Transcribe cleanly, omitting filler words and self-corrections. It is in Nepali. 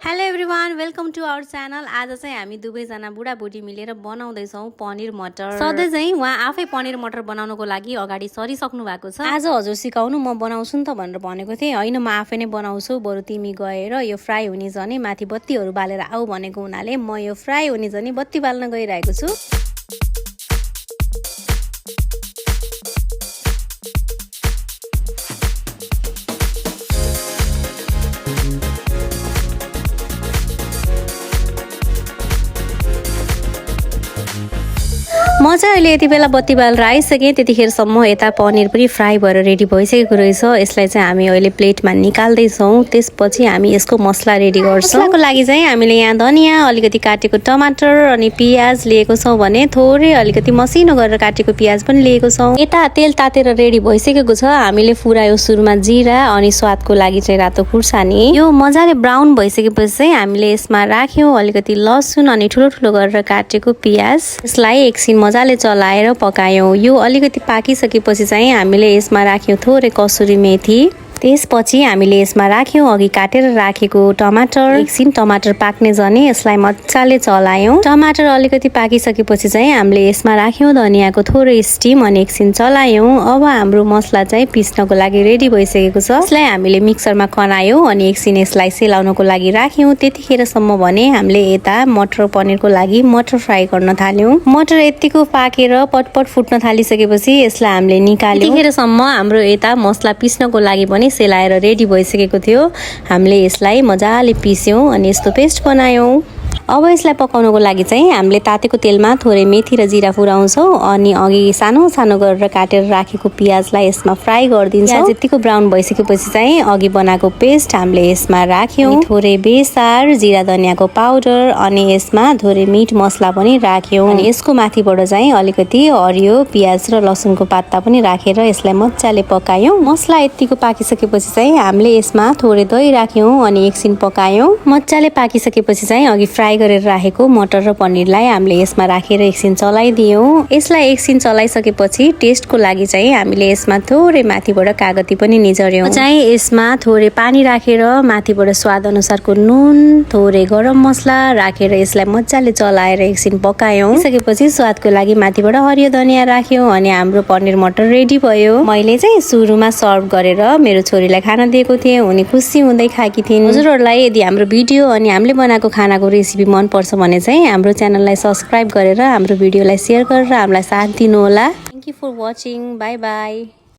Hello everyone welcome to our channel. आज चाहिँ हामी दुवैजना बुढा बुढी मिलेर बनाउँदैछौँ पनिर मटर। सधैँ चाहिँ उहाँ आफै पनिर मटर बनाउनको लागि अगाडि सरिसक्नु भएको छ। आज हजुर सिकाउनु म बनाउँछु नि त भनेर भनेको थिएँ। होइन म आफै नै बनाउँछु, बरु तिमी गएर यो फ्राई हुने जने माथि बत्तीहरू बालेर आऊ भनेको हुनाले म यो फ्राई हुने जने बत्ती बाल्न गइरहेको छु। म चाहिँ अहिले यति बेला बत्ती बालेर आइसकेँ। त्यतिखेरसम्म यता पनिर पनि फ्राई भएर रेडी भइसकेको रहेछ। यसलाई चाहिँ हामी अहिले प्लेटमा निकाल्दैछौँ। त्यसपछि हामी यसको मसला रेडी गर्छौँ। मसलाको लागि चाहिँ हामीले यहाँ धनियाँ, अलिकति काटेको टमाटर अनि पियाज लिएको छौँ भने थोरै अलिकति मसिनो गरेर काटेको पियाज पनि लिएको छौँ। यता तेल तातेर रेडी भइसकेको छ। हामीले फुरायो सुरुमा जिरा अनि स्वादको लागि चाहिँ रातो खुर्सानी। यो मजाले ब्राउन भइसकेपछि चाहिँ हामीले यसमा राख्यौँ अलिकति लसुन अनि ठुलो ठुलो गरेर काटेको पियाज। यसलाई एकछिन मजाले चलाएर पकायौँ। यो अलिकति पाकिसकेपछि चाहिँ हामीले यसमा राख्यौँ थोरै कसुरी मेथी। त्यसपछि हामीले यसमा राख्यौँ अघि काटेर राखेको टमाटर। एकछिन टमाटर पाक्ने जने यसलाई मजाले चलायौँ। टमाटर अलिकति पाकिसकेपछि चाहिँ हामीले यसमा राख्यौँ धनियाँको थोरै स्टिम अनि एकछिन चलायौँ। अब हाम्रो मसला चाहिँ पिस्नको लागि रेडी भइसकेको छ। यसलाई हामीले मिक्सरमा खनायौँ अनि एकछिन यसलाई सेलाउनको लागि राख्यौँ। त्यतिखेरसम्म भने हामीले यता मटर पनिरको लागि मटर फ्राई गर्न थाल्यौँ। मटर यतिको पाकेर पटपट फुट्न थालिसकेपछि यसलाई हामीले निकाल्यौँ। त्यतिखेरसम्म हाम्रो यता मसला पिस्नको लागि पनि सेलाएर रेडी भइसकेको थियो। हामीले यसलाई मजाले पिस्यौँ अनि यस्तो पेस्ट बनायौँ। अब यसलाई पकाउनको लागि चाहिँ हामीले तातेको तेलमा थोरै मेथी र जिरा फुराउँछौँ अनि अघि सानो सानो गरेर काटेर राखेको पियाजलाई यसमा फ्राई गरिदिन्छौँ। यतिको ब्राउन भइसकेपछि चाहिँ अघि बनाएको पेस्ट हामीले यसमा राख्यौँ। थोरै बेसार, जिरा धनियाँको पाउडर अनि यसमा थोरै मिट मसला पनि राख्यौँ। अनि यसको माथिबाट चाहिँ अलिकति हरियो पियाज र लसुनको पात्ता पनि राखेर यसलाई मजाले पकायौँ। मसला यतिको पाकिसकेपछि चाहिँ हामीले यसमा थोरै दही राख्यौँ अनि एकछिन पकायौँ। मजाले पाकिसकेपछि चाहिँ अघि फ्राई गरेर राखेको मटर र पनिरलाई हामीले यसमा राखेर एकछिन चलाइदियौँ। यसलाई एकछिन चलाइसकेपछि टेस्टको लागि चाहिँ हामीले यसमा थोरै माथिबाट कागती पनि निचर्यौँ। चाहिँ यसमा थोरै पानी राखेर माथिबाट स्वाद अनुसारको नुन, थोरै गरम मसला राखेर यसलाई मजाले चलाएर एकछिन पकायौँ। त्यसपछि स्वादको लागि माथिबाट हरियो धनियाँ राख्यौँ अनि हाम्रो पनिर मटर रेडी भयो। मैले चाहिँ सुरुमा सर्भ गरेर मेरो छोरीलाई खाना दिएको थिएँ। उनी खुसी हुँदै खाएकी थिइन्। हजुरहरूलाई यदि हाम्रो भिडियो अनि हामीले बनाएको खानाको रेसिपी मन पर्छ भने चाहिँ हाम्रो च्यानललाई सब्स्क्राइब गरेर हाम्रो भिडियोलाई सेयर गरेर हामीलाई साथ दिनुहोला। Thank you for watching. Bye by.